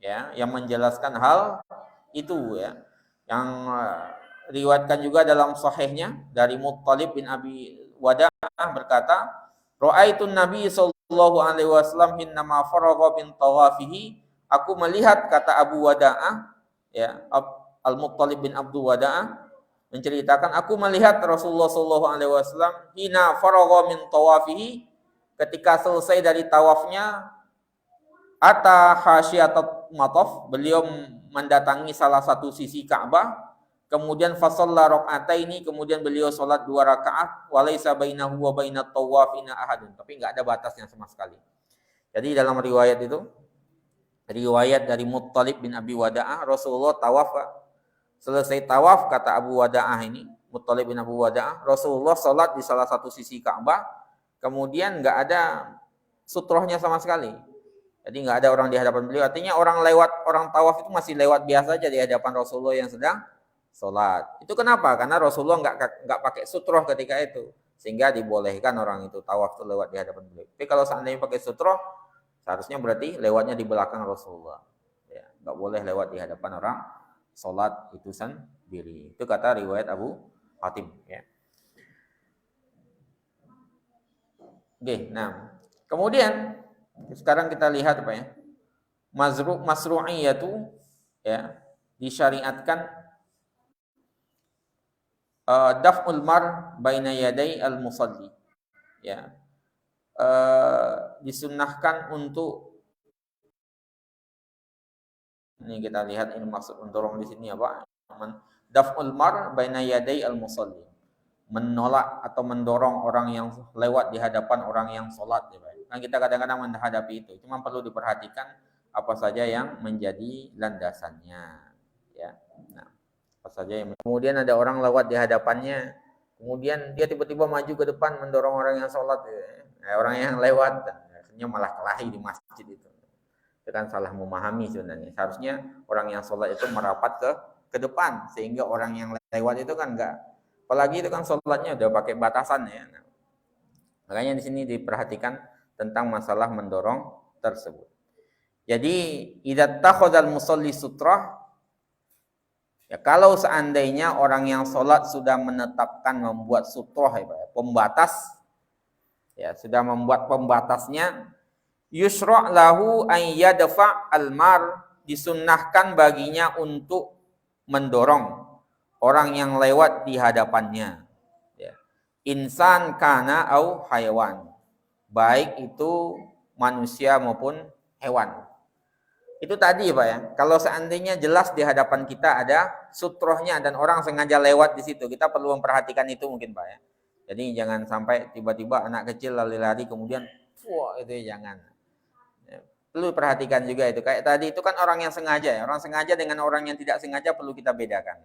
ya yang menjelaskan hal itu ya. Yang riwayatkan juga dalam sahihnya dari Muttalib bin Abi Wada'ah berkata, Ra'aitun Nabi sallallahu alaihi wasallam hinna faragha bin tawafihi, aku melihat, kata Abu Wada'ah ya, Al-Muttalib bin Abdul Wada'ah menceritakan, aku melihat Rasulullah sallallahu alaihi wasallam hina faragha min tawafihi, ketika selesai dari tawafnya, ata hasyiatat mataf, beliau mendatangi salah satu sisi Ka'bah, kemudian fasalla rakaataini, kemudian beliau salat 2 rakaat, walaisa bainahu wa bainat tawafina ahadun, tapi enggak ada batasnya sama sekali. Jadi dalam riwayat itu, riwayat dari Muttalib bin Abi Wada'ah, Rasulullah tawaf, selesai tawaf, kata Abu Wada'ah ini, Muttalib bin Abu Wada'ah, Rasulullah salat di salah satu sisi Ka'bah, kemudian enggak ada sutrohnya sama sekali. Jadi enggak ada orang di hadapan beliau. Artinya orang tawaf itu masih lewat biasa aja di hadapan Rasulullah yang sedang sholat. Itu kenapa? Karena Rasulullah nggak pakai sutroh ketika itu, sehingga dibolehkan orang itu tawaf itu lewat di hadapan beliau. Tapi kalau seandainya pakai sutroh, seharusnya berarti lewatnya di belakang Rasulullah. Ya, nggak boleh lewat di hadapan orang sholat itu sendiri. Itu kata riwayat Abu Hatim. Ya. Oke, nah kemudian sekarang kita lihat apa ya? Masru'iyatu ya disyariatkan daf'ul mar baina yaday al-musalli. Ya. Disunnahkan untuk, ini kita lihat ini maksud mendorong di sini apa? Daf'ul mar baina yaday al-musalli. Menolak atau mendorong orang yang lewat di hadapan orang yang sholat. Kan kita kadang-kadang menghadapi itu. Cuma perlu diperhatikan apa saja yang menjadi landasannya. Ya. Nah, apa saja yang kemudian ada orang lewat di hadapannya, kemudian dia tiba-tiba maju ke depan mendorong orang yang sholat, orang yang lewat, akhirnya malah kelahi di masjid itu. Itu kan salah memahami sebenarnya. Seharusnya orang yang sholat itu merapat ke depan, sehingga orang yang lewat itu kan enggak. Apalagi itu kan sholatnya udah pakai batasan ya. Nah, makanya di sini diperhatikan tentang masalah mendorong tersebut. Jadi idza takhadzal musalli sutrah, ya kalau seandainya orang yang sholat sudah menetapkan membuat sutrah ya, pembatas, ya sudah membuat pembatasnya, yusra' lahu an yadfa' al-mar, disunnahkan baginya untuk mendorong orang yang lewat di hadapannya. Ya. Insan kana au haywan, baik itu manusia maupun hewan. Itu tadi Pak ya, kalau seandainya jelas di hadapan kita ada sutrohnya dan orang sengaja lewat di situ, kita perlu memperhatikan itu mungkin Pak ya. Jadi jangan sampai tiba-tiba anak kecil lari-lari kemudian, wah itu ya jangan. Ya, perlu perhatikan juga itu. Kayak tadi itu kan orang yang sengaja ya, orang sengaja dengan orang yang tidak sengaja perlu kita bedakan.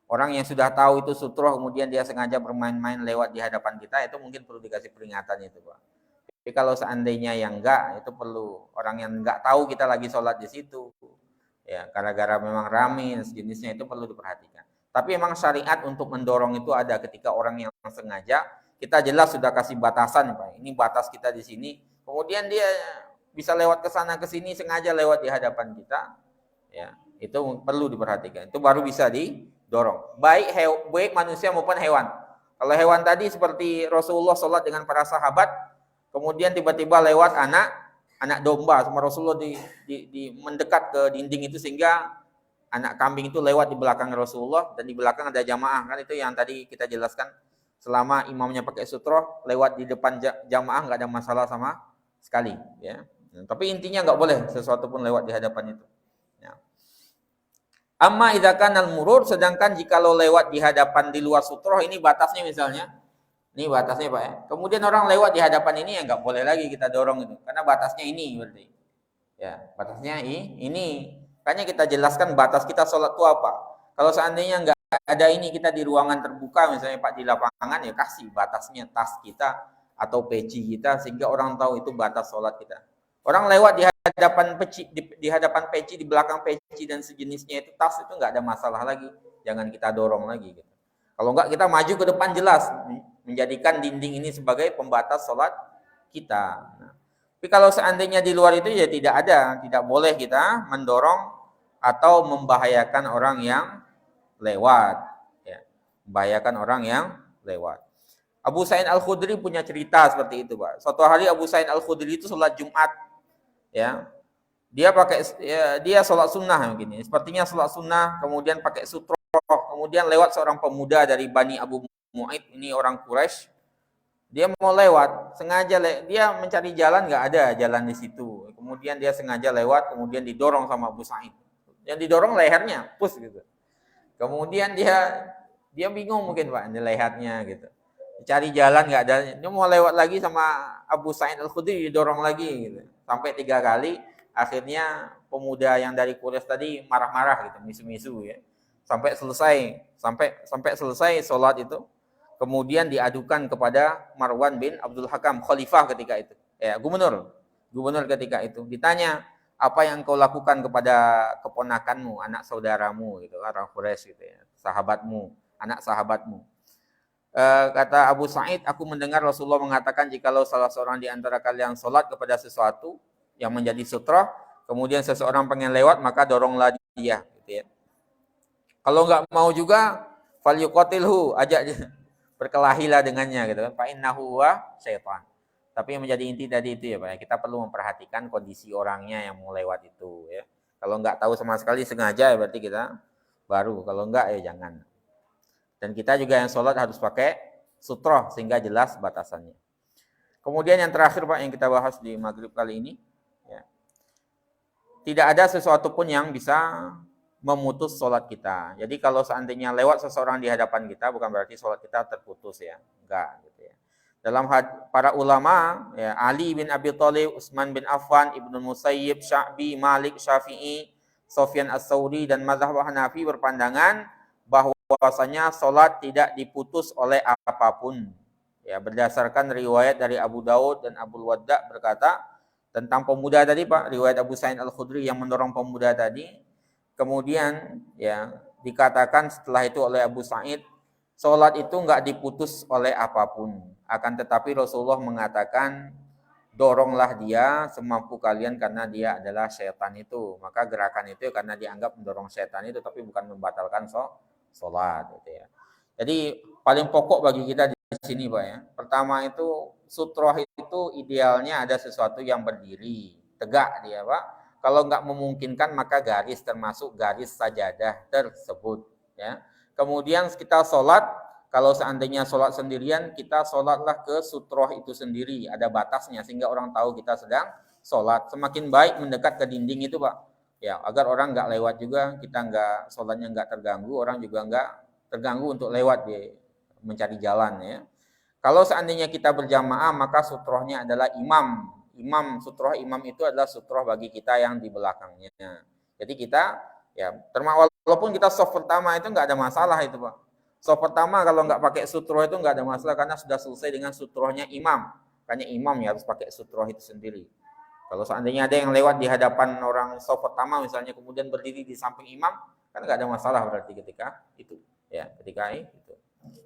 Orang yang sudah tahu itu sutroh kemudian dia sengaja bermain-main lewat di hadapan kita, itu mungkin perlu dikasih peringatan itu Pak. Tapi kalau seandainya yang enggak, itu perlu orang yang enggak tahu kita lagi sholat di situ, ya gara-gara memang rame sejenisnya, itu perlu diperhatikan. Tapi memang syariat untuk mendorong itu ada ketika orang yang sengaja, kita jelas sudah kasih batasan Pak. Ini batas kita di sini, kemudian dia bisa lewat ke sana ke sini sengaja lewat di hadapan kita, ya itu perlu diperhatikan. Itu baru bisa didorong. Baik manusia maupun hewan. Kalau hewan tadi seperti Rasulullah sholat dengan para sahabat, kemudian tiba-tiba lewat anak domba sama Rasulullah di mendekat ke dinding itu sehingga anak kambing itu lewat di belakang Rasulullah dan di belakang ada jamaah, kan itu yang tadi kita jelaskan, selama imamnya pakai sutroh lewat di depan jamaah nggak ada masalah sama sekali ya. Tapi intinya nggak boleh sesuatu pun lewat di hadapan itu ya. Amma idza kana al-murur, sedangkan jika lo lewat di hadapan di luar sutroh, ini batasnya misalnya. Ini batasnya Pak ya. Kemudian orang lewat di hadapan ini ya nggak boleh lagi kita dorong itu. Karena batasnya ini berarti. Ya, batasnya ini. Makanya kita jelaskan batas kita sholat itu apa. Kalau seandainya nggak ada ini, kita di ruangan terbuka misalnya Pak di lapangan, ya kasih batasnya tas kita atau peci kita sehingga orang tahu itu batas sholat kita. Orang lewat di hadapan peci, di hadapan peci, di belakang peci dan sejenisnya itu tas itu nggak ada masalah lagi. Jangan kita dorong lagi gitu. Kalau enggak kita maju ke depan jelas, menjadikan dinding ini sebagai pembatas sholat kita. Nah, tapi kalau seandainya di luar itu ya tidak boleh kita mendorong atau membahayakan orang yang lewat. Ya, membahayakan orang yang lewat. Abu Sa'id Al-Khudri punya cerita seperti itu Pak. Suatu hari Abu Sa'id Al-Khudri itu sholat Jumat, ya dia sholat sunnah begini. Sepertinya sholat sunnah kemudian pakai sutroh. Kemudian lewat seorang pemuda dari Bani Abu Mu'aid, ini orang Quraisy. Dia mau lewat, sengaja dia mencari jalan, nggak ada jalan di situ. Kemudian dia sengaja lewat, kemudian didorong sama Abu Sa'id. Yang didorong lehernya, push gitu. Kemudian dia bingung mungkin Pak, di lehernya gitu. Cari jalan nggak ada, dia mau lewat lagi sama Abu Sa'id Al-Khudri, didorong lagi gitu. Sampai 3 kali, akhirnya pemuda yang dari Quraisy tadi marah-marah gitu, misu-misu ya. Sampai selesai sholat itu, kemudian diadukan kepada Marwan bin Abdul Hakam, khalifah ketika itu, ya gubernur ketika itu. Ditanya, apa yang kau lakukan kepada keponakanmu, anak saudaramu gitu, orang Quraisy gitu ya, sahabatmu, anak sahabatmu. Kata Abu Sa'id, aku mendengar Rasulullah mengatakan, jikalau salah seorang di antara kalian sholat kepada sesuatu yang menjadi sutrah, kemudian seseorang pengen lewat, maka doronglah dia gitu ya. Kalau nggak mau juga, falyuqatilhu, ajak berkelahilah dengannya gitu kan. Fa innahu wa syaitan. Tapi yang menjadi inti tadi itu ya Pak, kita perlu memperhatikan kondisi orangnya yang mau lewat itu ya. Kalau nggak tahu sama sekali sengaja ya berarti kita baru, kalau nggak ya jangan. Dan kita juga yang sholat harus pakai sutroh sehingga jelas batasannya. Kemudian yang terakhir Pak yang kita bahas di maghrib kali ini, ya, tidak ada sesuatu pun yang bisa memutus sholat kita. Jadi kalau seandainya lewat seseorang di hadapan kita, bukan berarti sholat kita terputus ya, enggak gitu ya. Dalam para ulama, ya, Ali bin Abi Thalib, Utsman bin Affan, Ibnu Musayyib, Sya'bi, Malik, Syafi'i, Sufyan Ats-Tsauri dan mazhab Hanafi berpandangan bahwa bahwasanya solat tidak diputus oleh apapun. Ya, berdasarkan riwayat dari Abu Daud dan Abu Wadda berkata tentang pemuda tadi Pak, riwayat Abu Sa'id Al-Khudri yang mendorong pemuda tadi. Kemudian ya dikatakan setelah itu oleh Abu Sa'id, solat itu enggak diputus oleh apapun. Akan tetapi Rasulullah mengatakan, doronglah dia semampu kalian karena dia adalah setan itu. Maka gerakan itu karena dianggap mendorong setan itu, tapi bukan membatalkan solat gitu ya. Jadi paling pokok bagi kita di sini Pak ya. Pertama itu sutroh itu idealnya ada sesuatu yang berdiri, tegak dia Pak. Kalau nggak memungkinkan maka garis termasuk garis sajadah tersebut ya. Kemudian kita sholat, kalau seandainya sholat sendirian kita sholatlah ke sutroh itu sendiri, ada batasnya sehingga orang tahu kita sedang sholat. Semakin baik mendekat ke dinding itu Pak ya, agar orang nggak lewat juga, kita nggak sholatnya nggak terganggu, orang juga nggak terganggu untuk lewat di mencari jalan ya. Kalau seandainya kita berjamaah maka sutrohnya adalah imam. Sutroh imam itu adalah sutroh bagi kita yang di belakangnya. Jadi kita ya walaupun kita soft pertama itu nggak ada masalah itu Pak. Soft pertama kalau nggak pakai sutroh itu nggak ada masalah karena sudah selesai dengan sutrohnya imam. Makanya imam ya harus pakai sutroh itu sendiri. Kalau seandainya ada yang lewat di hadapan orang soft pertama misalnya kemudian berdiri di samping imam, kan nggak ada masalah berarti ketika itu. Ya, ketika itu.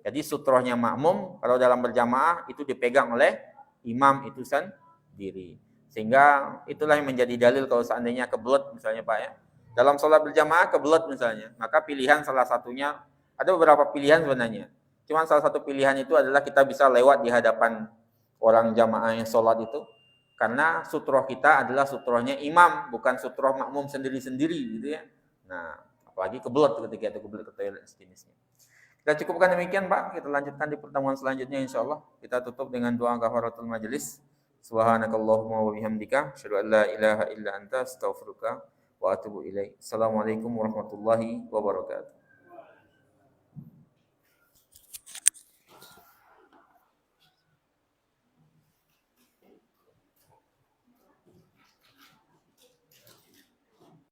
Jadi sutrohnya makmum kalau dalam berjamaah itu dipegang oleh imam itu sendiri. Sehingga itulah yang menjadi dalil kalau seandainya kebelet misalnya Pak ya. Dalam sholat berjamaah kebelet misalnya, maka pilihan salah satunya, ada beberapa pilihan sebenarnya. Cuman salah satu pilihan itu adalah kita bisa lewat di hadapan orang jamaah yang sholat itu. Karena sutroh kita adalah sutrohnya imam, bukan sutroh makmum sendiri-sendiri gitu ya. Nah, apalagi kebelet ketika itu kebelet ke toilet sejenisnya. Kita cukupkan demikian Pak, kita lanjutkan di pertemuan selanjutnya insyaallah. Kita tutup dengan doa kafaratul majelis. Subhanakallahumma wa bihamdika asyhadu an la ilaha illa anta astaghfiruka wa atubu ilaik. Assalamualaikum warahmatullahi wabarakatuh.